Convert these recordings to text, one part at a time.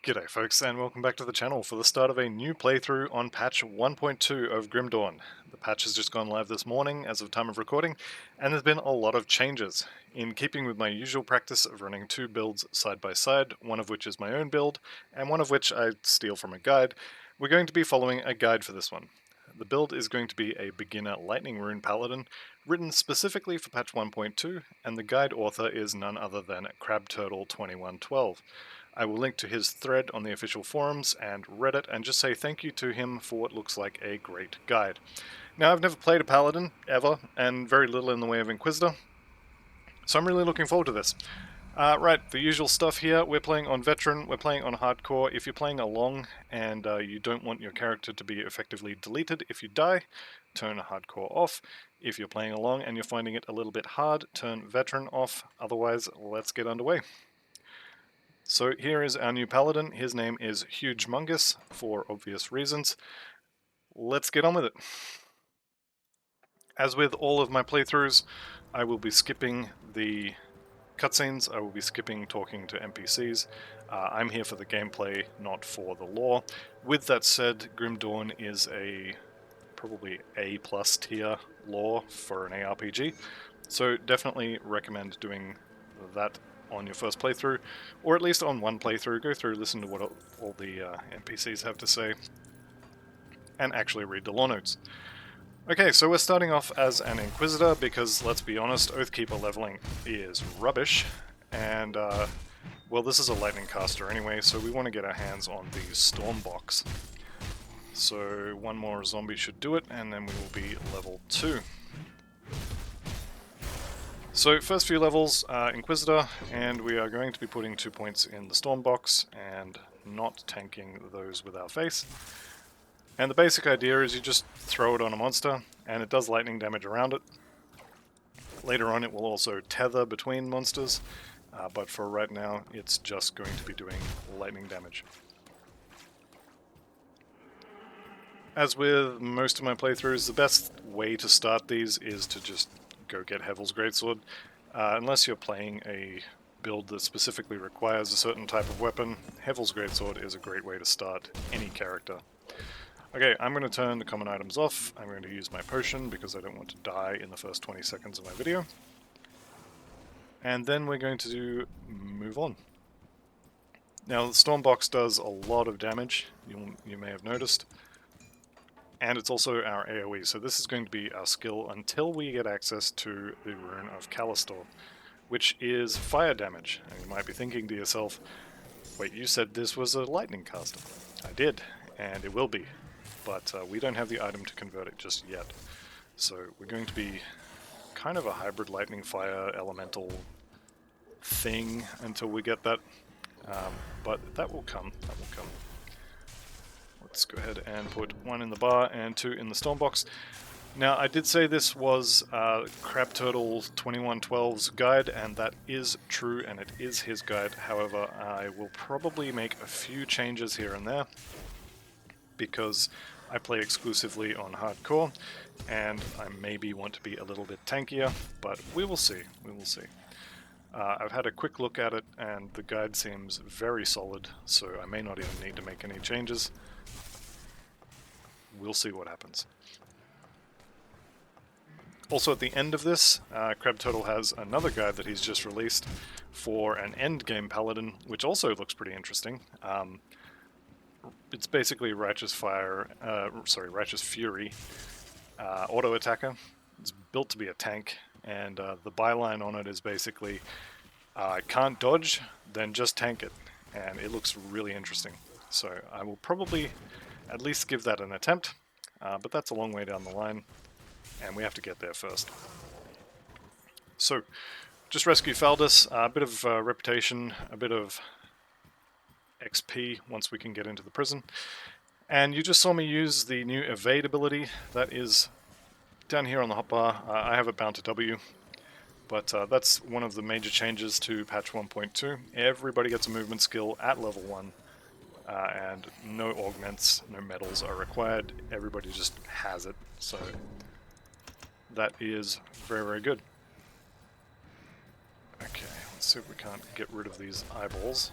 G'day folks, and welcome back to the channel for the start of a new playthrough on patch 1.2 of Grim Dawn. The patch has just gone live this morning as of time of recording, and there's been a lot of changes. In keeping with my usual practice of running two builds side by side, one of which is my own build, and one of which I steal from a guide, we're going to be following a guide for this one. The build is going to be a beginner Lightning Rune Paladin, written specifically for patch 1.2, and the guide author is none other than CrabTurtle2112. I will link to his thread on the official forums and Reddit and just say thank you to him for what looks like a great guide. Now, I've never played a Paladin, ever, and very little in the way of Inquisitor, so I'm really looking forward to this. Right, the usual stuff here. We're playing on Veteran, we're playing on Hardcore. If you're playing along and you don't want your character to be effectively deleted if you die, turn Hardcore off. If you're playing along and you're finding it a little bit hard, turn Veteran off. Otherwise, let's get underway. So here is our new Paladin. His name is Hugemungus, for obvious reasons. Let's get on with it. As with all of my playthroughs, I will be skipping the cutscenes, I will be skipping talking to NPCs. I'm here for the gameplay, not for the lore. With that said, Grim Dawn is a probably A+ tier lore for an ARPG, so definitely recommend doing that on your first playthrough, or at least on one playthrough. Go through, listen to what all the NPCs have to say, and actually read the lore notes. Okay, so we're starting off as an Inquisitor because, let's be honest, Oathkeeper leveling is rubbish, and, well, this is a Lightning Caster anyway, so we want to get our hands on the Stormbox. So one more zombie should do it, and then we will be level 2. So first few levels, Inquisitor, and we are going to be putting 2 points in the Stormbox and not tanking those with our face. And the basic idea is you just throw it on a monster, and it does lightning damage around it. Later on it will also tether between monsters, but for right now it's just going to be doing lightning damage. As with most of my playthroughs, the best way to start these is to just go get Hevel's Greatsword. Unless you're playing a build that specifically requires a certain type of weapon, Hevel's Greatsword is a great way to start any character. Okay, I'm going to turn the common items off. I'm going to use my potion because I don't want to die in the first 20 seconds of my video. And then we're going to move on. Now, the Stormbox does a lot of damage, you may have noticed. And it's also our AoE, so this is going to be our skill until we get access to the Rune of Callistor, which is fire damage. And you might be thinking to yourself, wait, you said this was a lightning caster. I did, and it will be, but we don't have the item to convert it just yet. So we're going to be kind of a hybrid lightning fire elemental thing until we get that, but that will come, that will come. Let's go ahead and put 1 in the bar and 2 in the Stormbox. Now, I did say this was CrabTurtle2112's guide, and that is true, and it is his guide. However, I will probably make a few changes here and there, because I play exclusively on Hardcore, and I maybe want to be a little bit tankier, but we will see, we will see. I've had a quick look at it, and the guide seems very solid, so I may not even need to make any changes. We'll see what happens. Also at the end of this, CrabTurtle has another guide that he's just released for an endgame Paladin, which also looks pretty interesting. It's basically Righteous Fury auto attacker. It's built to be a tank, and the byline on it is basically, can't dodge, then just tank it, and it looks really interesting. So I will probably at least give that an attempt, but that's a long way down the line, and we have to get there first. So, just rescue Faldus, a bit of reputation, a bit of XP once we can get into the prison. And you just saw me use the new evade ability that is down here on the hotbar. I have it bound to W, but that's one of the major changes to patch 1.2. Everybody gets a movement skill at level 1. And no augments, no medals are required. Everybody just has it, so that is very, very good. Okay, let's see if we can't get rid of these eyeballs.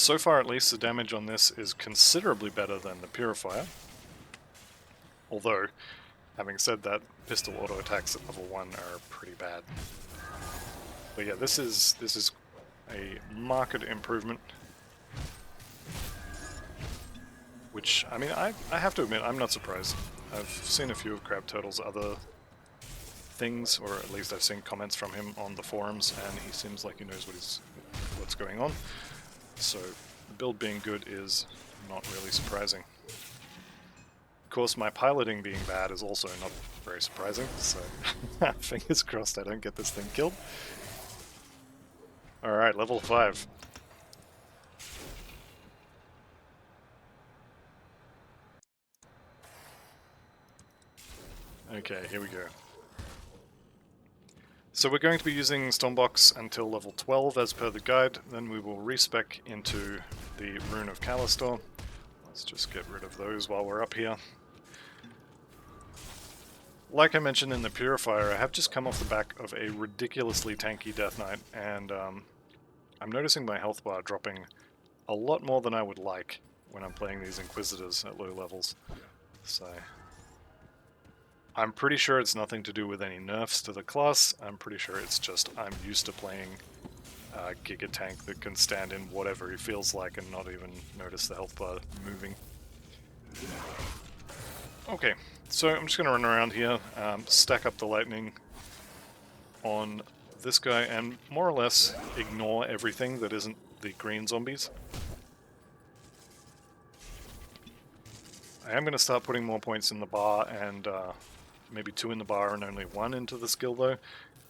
So far at least the damage on this is considerably better than the Purifier. Although, having said that, pistol auto attacks at level 1 are pretty bad. But yeah, this is a marked improvement. Which, I mean, I have to admit, I'm not surprised. I've seen a few of Crab Turtle's other things, or at least I've seen comments from him on the forums, and he seems like he knows what's going on. So, the build being good is not really surprising. Of course, my piloting being bad is also not very surprising, so fingers crossed I don't get this thing killed. Alright, level 5. Okay, here we go. So we're going to be using Stormbox until level 12 as per the guide, then we will respec into the Rune of Callister. Let's just get rid of those while we're up here. Like I mentioned in the Purifier, I have just come off the back of a ridiculously tanky Death Knight, and I'm noticing my health bar dropping a lot more than I would like when I'm playing these Inquisitors at low levels. So I'm pretty sure it's nothing to do with any nerfs to the class. I'm pretty sure it's just I'm used to playing a Giga Tank that can stand in whatever he feels like and not even notice the health bar moving. Okay, so I'm just going to run around here, stack up the lightning on this guy, and more or less ignore everything that isn't the green zombies. I am going to start putting more points in the bar, and maybe 2 in the bar and only 1 into the skill though,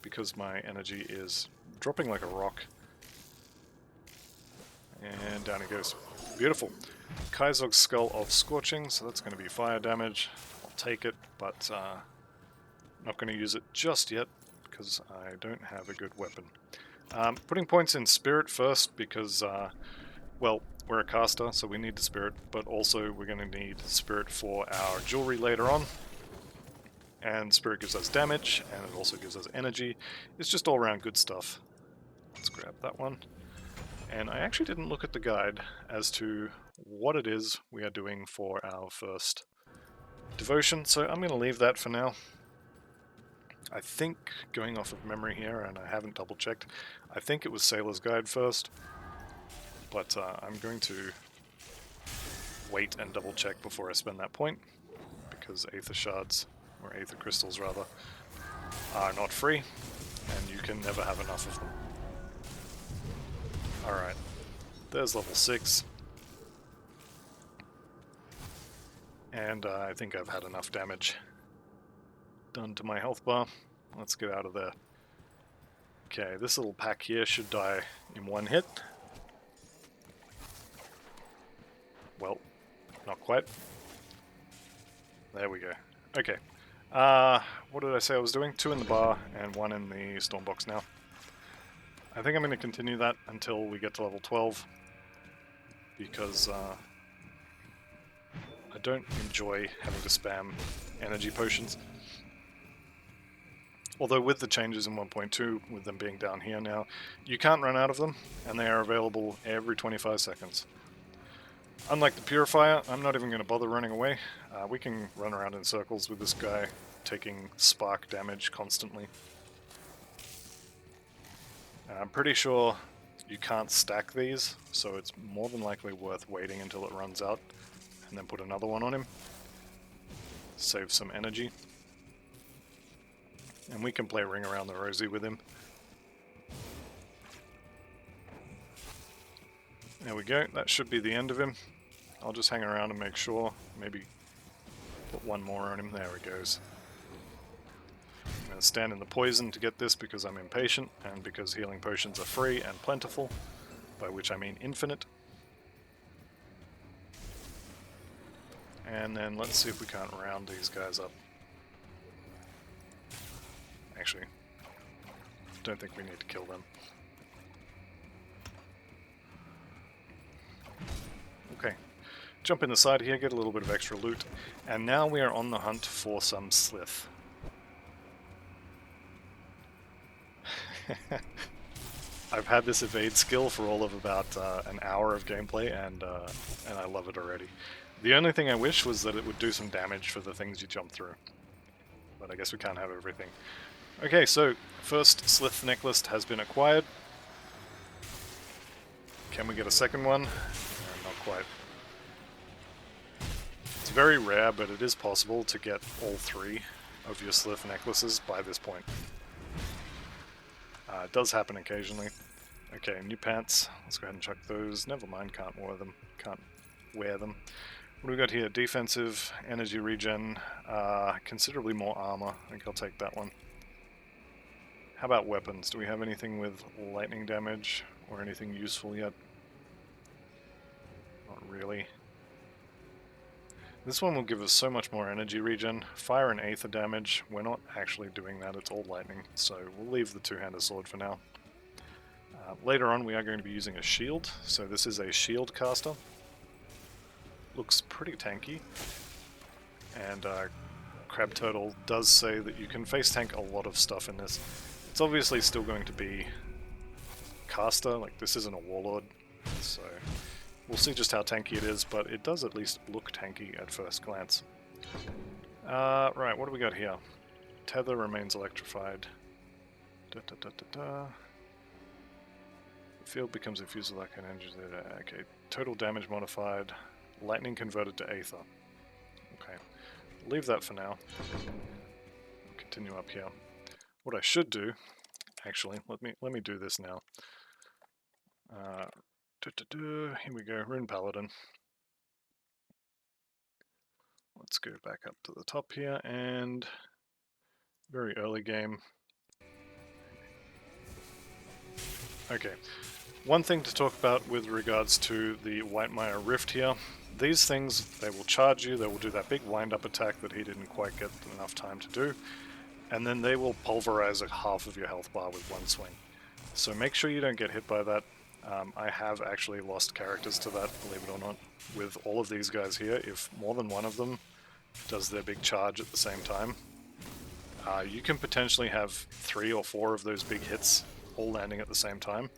because my energy is dropping like a rock. And down it goes. Beautiful. Kaizog's Skull of Scorching, so that's going to be fire damage. I'll take it, but not going to use it just yet, because I don't have a good weapon. Putting points in Spirit first, because, well, we're a caster, so we need the Spirit, but also we're going to need Spirit for our jewelry later on. And Spirit gives us damage, and it also gives us energy. It's just all around good stuff. Let's grab that one. And I actually didn't look at the guide as to what it is we are doing for our first devotion, so I'm going to leave that for now. I think, going off of memory here, and I haven't double checked, I think it was Sailor's Guide first, but I'm going to wait and double check before I spend that point, because Aether Shards, or Aether Crystals rather, are not free, and you can never have enough of them. Alright, there's level 6. And I think I've had enough damage done to my health bar. Let's get out of there. Okay, this little pack here should die in 1 hit. Well, not quite. There we go. Okay. What did I say I was doing? 2 in the bar and 1 in the Stormbox now. I think I'm going to continue that until we get to level 12, because I don't enjoy having to spam energy potions. Although with the changes in 1.2, with them being down here now, you can't run out of them, and they are available every 25 seconds. Unlike the Purifier, I'm not even going to bother running away. We can run around in circles with this guy, taking spark damage constantly. I'm pretty sure you can't stack these, so it's more than likely worth waiting until it runs out, and then put another one on him. Save some energy. And we can play Ring Around the Rosie with him. There we go, that should be the end of him. I'll just hang around and make sure, maybe put 1 more on him, there he goes. I'm going to stand in the poison to get this because I'm impatient, and because healing potions are free and plentiful, by which I mean infinite. And then let's see if we can't round these guys up. Actually, don't think we need to kill them. Okay, jump in the side here, get a little bit of extra loot, and now we are on the hunt for some Slith. I've had this evade skill for all of about an hour of gameplay, and I love it already. The only thing I wish was that it would do some damage for the things you jump through. But I guess we can't have everything. Okay, so first Slith necklace has been acquired. Can we get a second one? Not quite. It's very rare, but it is possible to get all 3 of your Slith necklaces by this point. It does happen occasionally. Okay, new pants. Let's go ahead and chuck those. Never mind, can't wear them. What do we got here? Defensive, energy regen, considerably more armor. I think I'll take that one. How about weapons? Do we have anything with lightning damage or anything useful yet? Not really. This one will give us so much more energy regen. Fire and aether damage, we're not actually doing that, it's all lightning, so we'll leave the two-handed sword for now. Later on we are going to be using a shield, so this is a shield caster. Looks pretty tanky, and Crab Turtle does say that you can face tank a lot of stuff in this. It's obviously still going to be caster, like this isn't a warlord, so we'll see just how tanky it is, but it does at least look tanky at first glance. Right, what do we got here? Tether remains electrified. The field becomes infused with that kind of energy. Okay, total damage modified. Lightning converted to aether. Okay, leave that for now. Continue up here. What I should do, actually, let me do this now. Here we go, Rune Paladin. Let's go back up to the top here, and very early game. Okay, one thing to talk about with regards to the Whitemire Rift here, these things, they will charge you, they will do that big wind-up attack that he didn't quite get enough time to do, and then they will pulverize half of your health bar with one swing. So make sure you don't get hit by that. I have actually lost characters to that, believe it or not, with all of these guys here. If more than one of them does their big charge at the same time, you can potentially have 3 or 4 of those big hits all landing at the same time.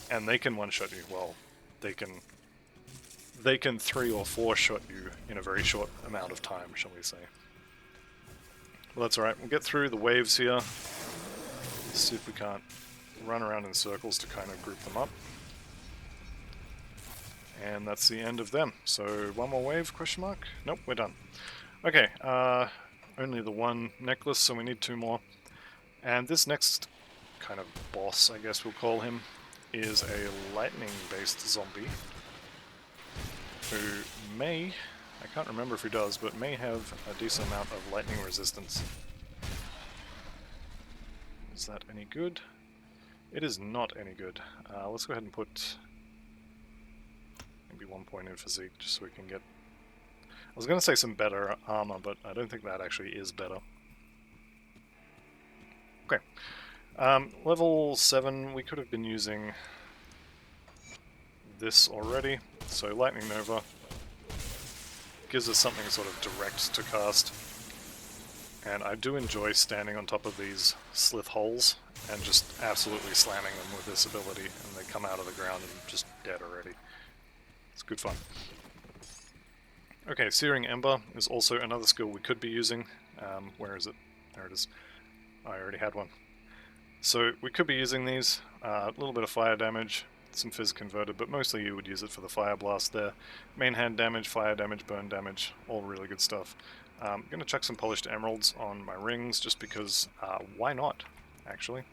And they can one-shot you. Well, they can 3 or 4 shot you in a very short amount of time, shall we say. Well, that's alright. We'll get through the waves here. See if we can't run around in circles to kind of group them up. And that's the end of them. So, one more wave, question mark? Nope, we're done. Okay, only the one necklace, so we need 2 more. And this next kind of boss, I guess we'll call him, is a lightning-based zombie who may, I can't remember if he does, but may have a decent amount of lightning resistance. Is that any good? It is not any good. Let's go ahead and put maybe 1 point in physique, just so we can get... I was going to say some better armor, but I don't think that actually is better. Okay. Level 7, we could have been using this already. So Lightning Nova gives us something sort of direct to cast. And I do enjoy standing on top of these Slith holes and just absolutely slamming them with this ability, and they come out of the ground and just dead already. It's good fun. Okay, Searing Ember is also another skill we could be using. Where is it? There it is. I already had one. So we could be using these, a little bit of fire damage, some fizz converted, but mostly you would use it for the fire blast there. Main hand damage, fire damage, burn damage, all really good stuff. I'm going to chuck some polished emeralds on my rings just because, why not, actually?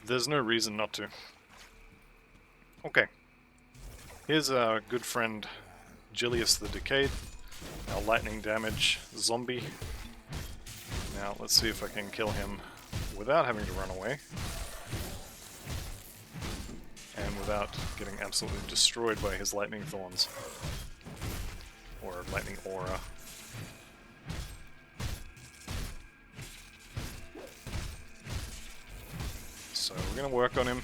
There's no reason not to. Okay. Here's our good friend Gilius the Decayed, our lightning damage zombie. Now let's see if I can kill him without having to run away. And without getting absolutely destroyed by his lightning thorns. Or lightning aura. So we're going to work on him.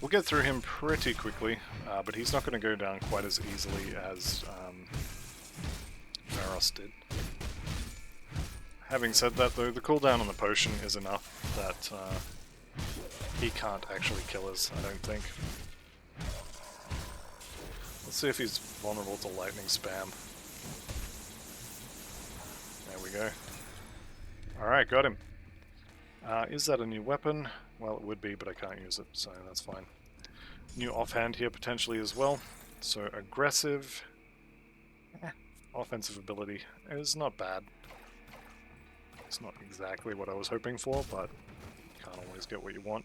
We'll get through him pretty quickly, but he's not going to go down quite as easily as Varos did. Having said that though, the cooldown on the potion is enough that he can't actually kill us, I don't think. Let's see if he's vulnerable to lightning spam. There we go. Alright, got him. Is that a new weapon? Well, it would be, but I can't use it, so that's fine. New offhand here potentially as well. So aggressive. Offensive ability is not bad. It's not exactly what I was hoping for, but you can't always get what you want.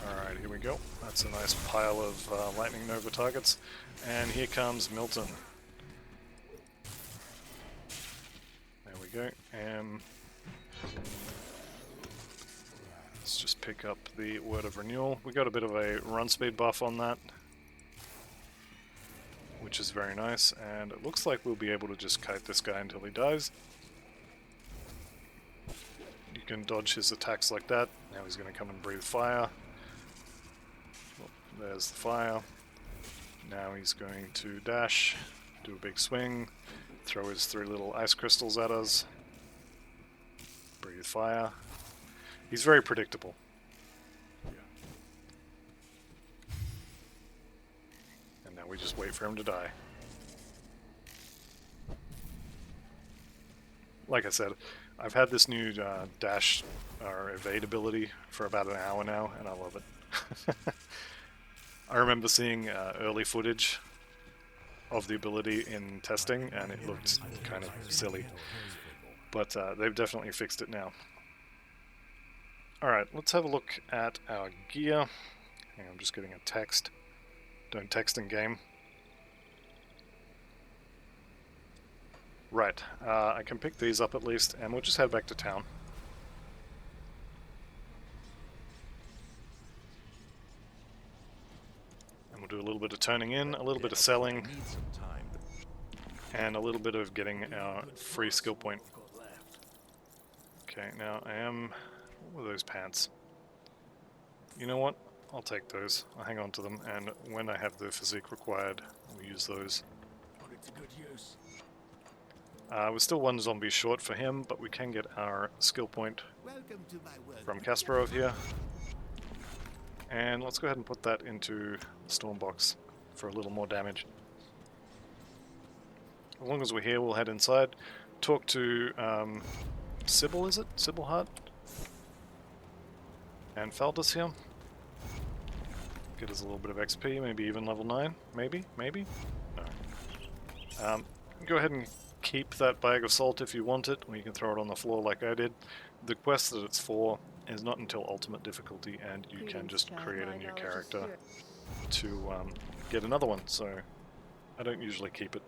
Alright, here we go. That's a nice pile of Lightning Nova targets. And here comes Milton. There we go. Let's just pick up the Word of Renewal. We got a bit of a run speed buff on that, which is very nice, and it looks like we'll be able to just kite this guy until he dies. You can dodge his attacks like that. Now he's going to come and breathe fire. Well, there's the fire. Now he's going to dash, do a big swing, throw his 3 little ice crystals at us, breathe fire. He's very predictable. And now we just wait for him to die. Like I said, I've had this new dash or evade ability for about an hour now, and I love it. I remember seeing early footage of the ability in testing, and it looked kind of silly. But they've definitely fixed it now. Alright, let's have a look at our gear. Hang on, I'm just getting a text. Don't text in game. Right, I can pick these up at least, and we'll just head back to town. And we'll do a little bit of turning in, a little bit of selling, and a little bit of getting our free skill point. Okay, now I am... What were those pants? You know what? I'll take those. I'll hang on to them, and when I have the physique required, we'll use those. We're still 1 zombie short for him, but we can get our skill point from Kasparov here. And let's go ahead and put that into the storm box for a little more damage. As long as we're here, we'll head inside. Talk to Sybil, is it? Sybil Hart? And Faldus here. Get us a little bit of XP, maybe even level 9. Maybe? Maybe? No. Go ahead and keep that bag of salt if you want it, or you can throw it on the floor like I did. The quest that it's for is not until ultimate difficulty, and you can just create a new character to get another one, so I don't usually keep it.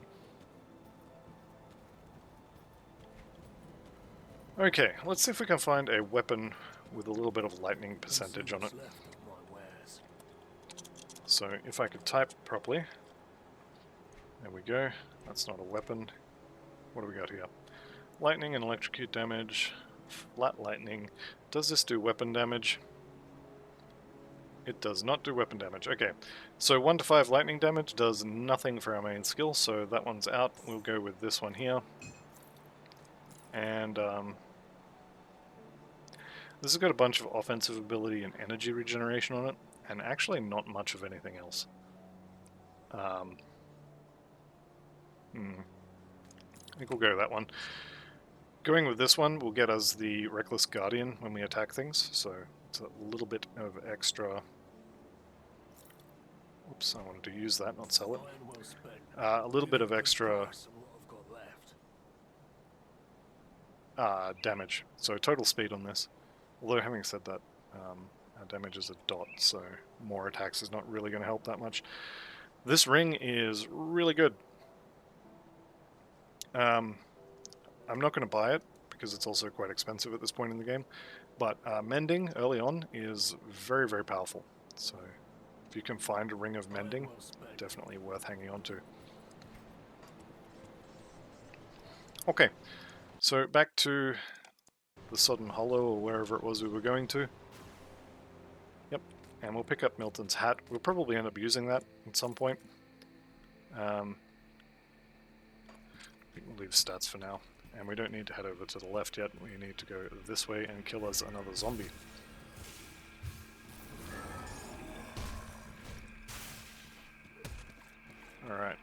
Okay, let's see if we can find a weapon with a little bit of lightning percentage on it. So if I could type properly, there we go, that's not a weapon. What do we got here? Lightning and electrocute damage, flat lightning. Does this do weapon damage? It does not do weapon damage. Okay, so 1 to 5 lightning damage does nothing for our main skill, so that one's out. We'll go with this one here. And this has got a bunch of offensive ability and energy regeneration on it, and actually not much of anything else. I think we'll go with that one. Going with this one will get us the Reckless Guardian when we attack things, so it's a little bit of extra... Oops, I wanted to use that, not sell it. A little bit of extra damage, so total speed on this. Although having said that, our damage is a dot, so more attacks is not really going to help that much. This ring is really good. I'm not going to buy it, because it's also quite expensive at this point in the game, but mending early on is very, very powerful. So if you can find a ring of mending, definitely worth hanging on to. Okay, so back to the Sodden Hollow, or wherever it was we were going to. Yep, and we'll pick up Milton's hat. We'll probably end up using that at some point. I think we'll leave stats for now. And we don't need to head over to the left yet, we need to go this way and kill us another zombie. Alright,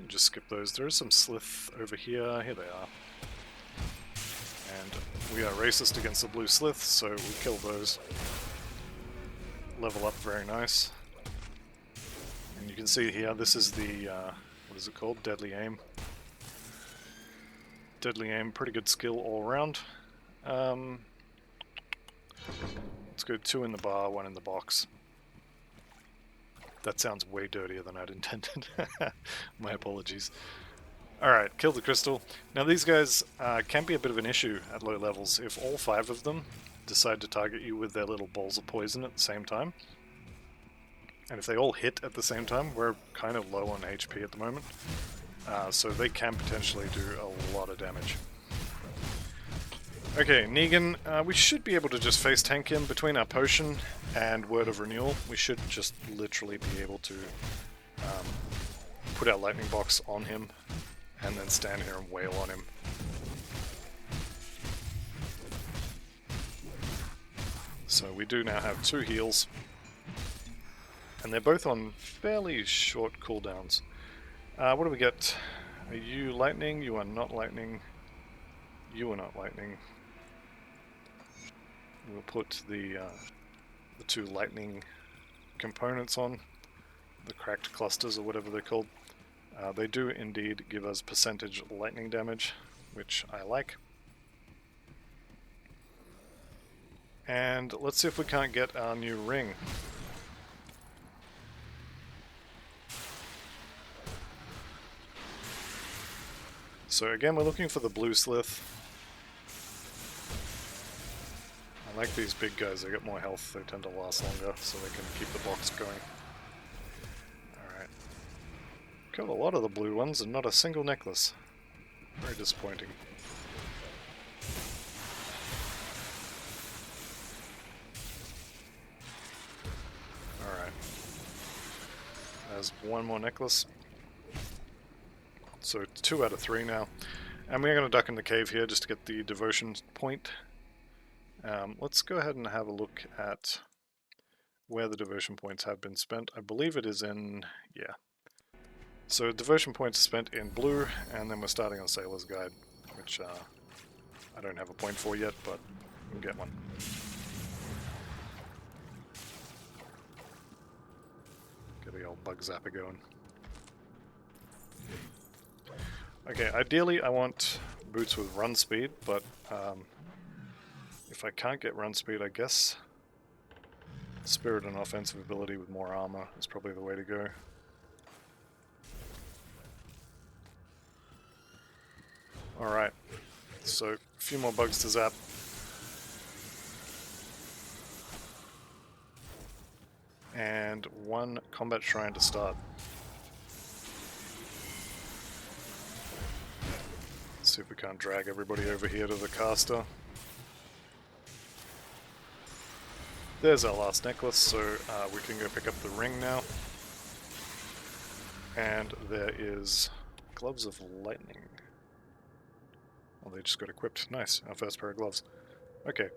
just skip those. There is some Slith over here. Here they are. And we are racist against the blue Slith, so we kill those. Level up, very nice. And you can see here, this is the, what is it called? Deadly Aim. Deadly Aim, pretty good skill all around. Let's go 2 in the bar, 1 in the box. That sounds way dirtier than I'd intended. My apologies. Alright, kill the crystal. Now these guys can be a bit of an issue at low levels if all 5 of them decide to target you with their little balls of poison at the same time. And if they all hit at the same time, we're kind of low on HP at the moment. So they can potentially do a lot of damage. Okay, Negan, we should be able to just face tank him between our potion and Word of Renewal. We should just literally be able to put our lightning box on him and then stand here and wail on him. So we do now have 2 heals, and they're both on fairly short cooldowns. What do we get? Are you lightning? You are not lightning. You are not lightning. We'll put the 2 lightning components on, the cracked clusters or whatever they're called. They do indeed give us percentage lightning damage, which I like. And let's see if we can't get our new ring. So again, we're looking for the blue Slith. I like these big guys, they get more health, they tend to last longer, so they can keep the box going. Alright. Killed a lot of the blue ones and not a single necklace. Very disappointing. Alright. There's 1 more necklace. So 2 out of 3 now. And we're going to duck in the cave here just to get the devotion point. Let's go ahead and have a look at where the devotion points have been spent. I believe it is in, yeah. So devotion points are spent in blue, and then we're starting on Sailor's Guide, which I don't have a point for yet, but we can get one. Get the old bug zapper going. Okay, ideally I want boots with run speed, but if I can't get run speed, I guess spirit and offensive ability with more armor is probably the way to go. Alright, so a few more bugs to zap. And 1 combat shrine to start. Let's see if we can't drag everybody over here to the caster. There's our last necklace, so we can go pick up the ring now. And there is gloves of lightning. Well, they just got equipped. Nice, our first pair of gloves. Okay.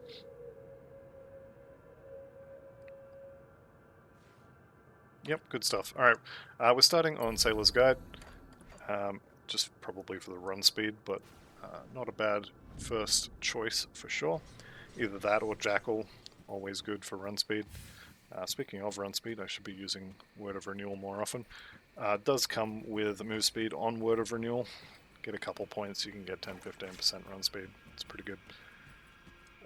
Yep, good stuff. Alright, we're starting on Sailor's Guide. Just probably for the run speed, but not a bad first choice for sure. Either that or Jackal. Always good for run speed. Speaking of run speed, I should be using Word of Renewal more often. It does come with move speed on Word of Renewal. Get a couple points, you can get 10-15% run speed. It's pretty good.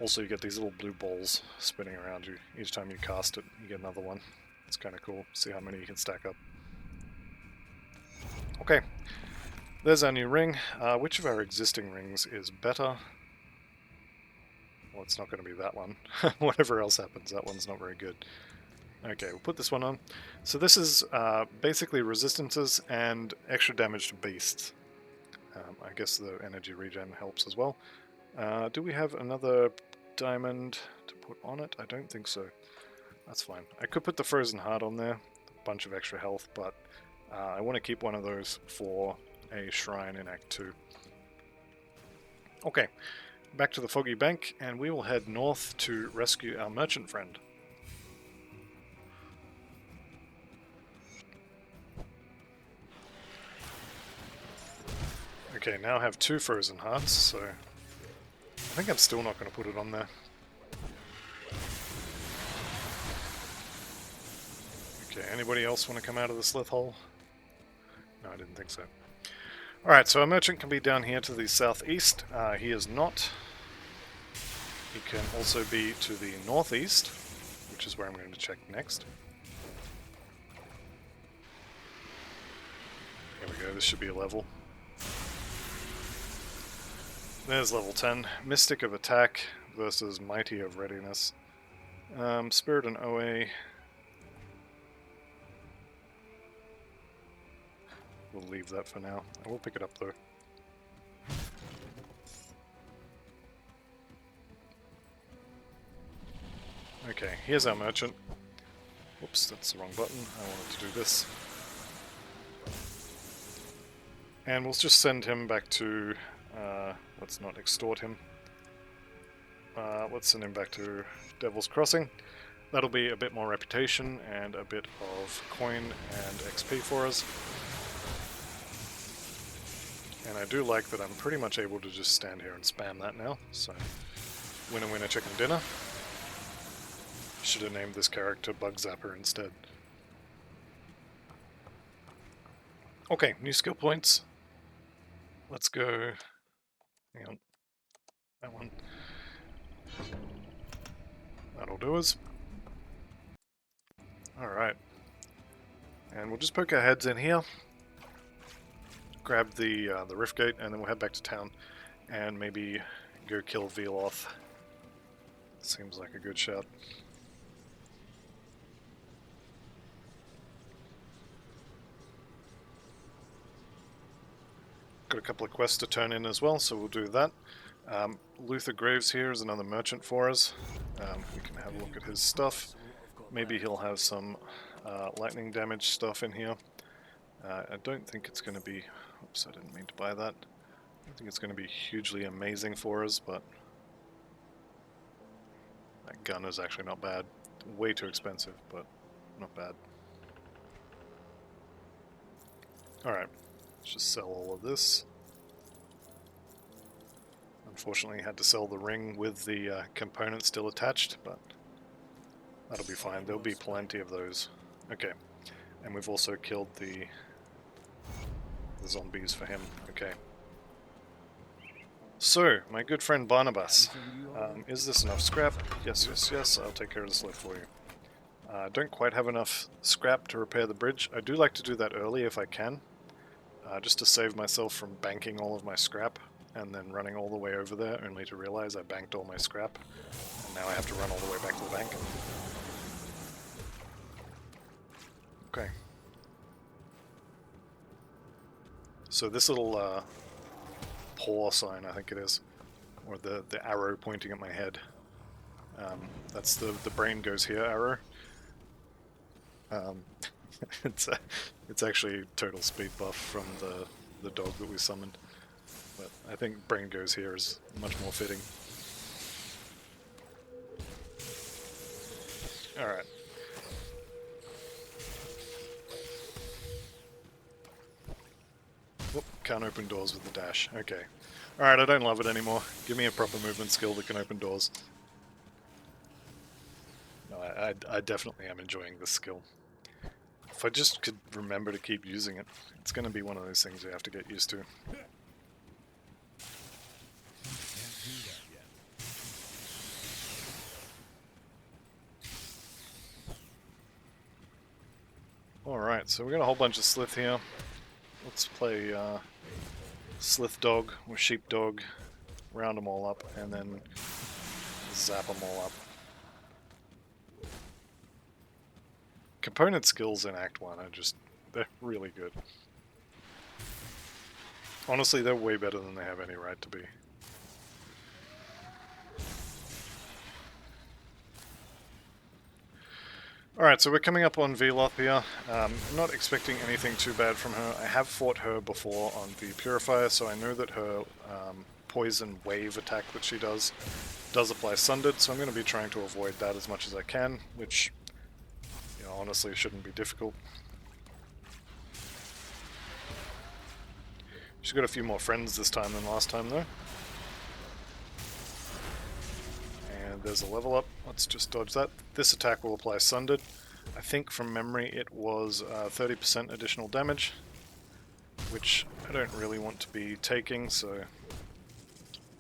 Also, you get these little blue balls spinning around you. Each time you cast it, you get another one. It's kind of cool. See how many you can stack up. Okay, there's our new ring. Which of our existing rings is better? Well, it's not going to be that one. Whatever else happens, that one's not very good. Okay, we'll put this one on. So this is basically resistances and extra damage to beasts. I guess the energy regen helps as well. Do we have another diamond to put on it? I don't think so. That's fine. I could put the frozen heart on there. A bunch of extra health, but I want to keep one of those for a shrine in Act 2. Okay, back to the Foggy Bank, and we will head north to rescue our merchant friend. Okay, now I have 2 frozen hearts, so I think I'm still not going to put it on there. Okay, anybody else want to come out of the Slith hole? No, I didn't think so. Alright, so our merchant can be down here to the southeast. He is not. He can also be to the northeast, which is where I'm going to check next. Here we go, this should be a level. There's level 10. Mystic of Attack versus Mighty of Readiness. Spirit and OA. We'll leave that for now. I will pick it up though. Okay, here's our merchant. Whoops, that's the wrong button. I wanted to do this. And we'll just send him back to... let's not extort him. Let's send him back to Devil's Crossing. That'll be a bit more reputation and a bit of coin and XP for us. And I do like that I'm pretty much able to just stand here and spam that now. So, winner winner chicken dinner. Should have named this character Bug Zapper instead. Okay, new skill points. Let's go... Hang on. That one. That'll do us. Alright. And we'll just poke our heads in here. Grab the Rift Gate, and then we'll head back to town. And maybe go kill Veloth. Seems like a good shot. Got a couple of quests to turn in as well, so we'll do that. Luther Graves here is another merchant for us. We can have a look at his stuff. Maybe he'll have some lightning damage stuff in here. I don't think it's going to be... Oops, I didn't mean to buy that. I don't think it's going to be hugely amazing for us, but... That gun is actually not bad. Way too expensive, but not bad. Alright. Let's just sell all of this. Unfortunately, had to sell the ring with the component still attached, but that'll be fine. There'll be plenty of those. Okay, and we've also killed the zombies for him. Okay. So, my good friend Barnabas, is this enough scrap? Yes, yes, yes. I'll take care of the Slith for you. I don't quite have enough scrap to repair the bridge. I do like to do that early if I can. Just to save myself from banking all of my scrap and then running all the way over there, only to realize I banked all my scrap, and now I have to run all the way back to the bank. Okay. So this little paw sign, I think it is, or the arrow pointing at my head, that's the brain goes here arrow. It's actually total speed buff from the dog that we summoned, but I think brain goes here is much more fitting. Alright. Whoop, can't open doors with the dash. Okay. Alright, I don't love it anymore. Give me a proper movement skill that can open doors. No, I definitely am enjoying this skill. If I just could remember to keep using it, it's going to be one of those things you have to get used to. Alright, so we got a whole bunch of Slith here. Let's play Slith Dog or Sheep Dog, round them all up, and then zap them all up. Component skills in Act 1 are just, they're really good. Honestly, they're way better than they have any right to be. Alright, so we're coming up on Veloth here. I'm not expecting anything too bad from her. I have fought her before on the Purifier, so I know that her poison wave attack that she does apply Sundered, so I'm going to be trying to avoid that as much as I can, which, you know, honestly shouldn't be difficult. She's got a few more friends this time than last time, though. And there's a level up. Let's just dodge that. This attack will apply Sundered. I think from memory it was 30% additional damage, which I don't really want to be taking, so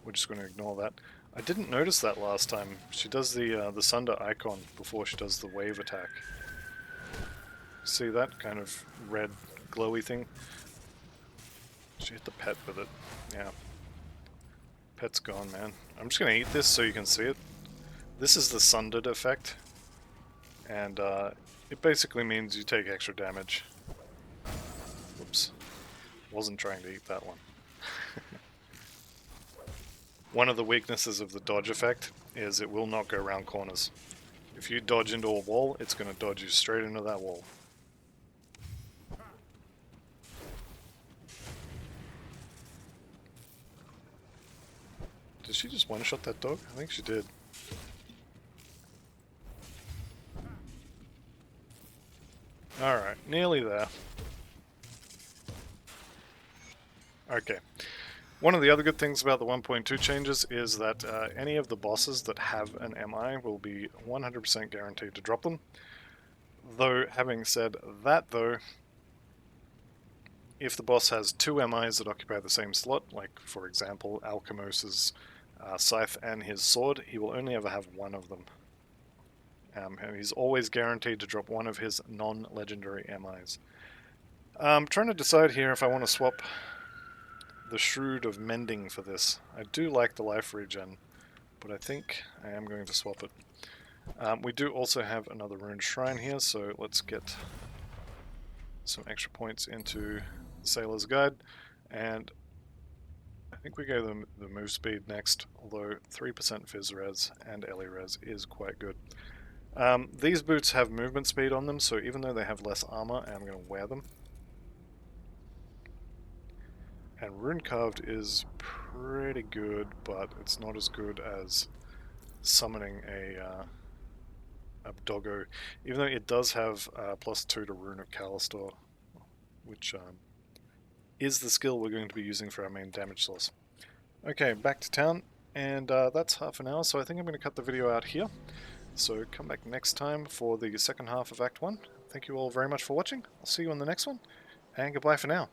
we're just going to ignore that. I didn't notice that last time. She does the Sunder icon before she does the wave attack. See that kind of red glowy thing? She hit the pet with it. Yeah. Pet's gone, man. I'm just going to eat this so you can see it. This is the Sundered effect. And it basically means you take extra damage. Whoops. Wasn't trying to eat that one. One of the weaknesses of the dodge effect is it will not go around corners. If you dodge into a wall, it's going to dodge you straight into that wall. Did she just one-shot that dog? I think she did. Alright, nearly there. Okay. One of the other good things about the 1.2 changes is that any of the bosses that have an MI will be 100% guaranteed to drop them. Though, having said that though, if the boss has two MIs that occupy the same slot, like for example Alchemos's Scythe and his sword, he will only ever have one of them. And he's always guaranteed to drop one of his non-legendary MIs. I'm trying to decide here if I want to swap the Shroud of Mending for this. I do like the life regen, but I think I am going to swap it. We do also have another Rune Shrine here, so let's get some extra points into Sailor's Guide, and I think we go the move speed next, although 3% Fizz Res and Ellie Res is quite good. These boots have movement speed on them, so even though they have less armor, I'm going to wear them. And Rune Carved is pretty good, but it's not as good as summoning a Doggo, even though it does have +2 to Rune of Callistor, which is the skill we're going to be using for our main damage source. Okay, back to town, and that's half an hour, so I think I'm going to cut the video out here. So come back next time for the second half of Act 1. Thank you all very much for watching. I'll see you on the next one, and goodbye for now.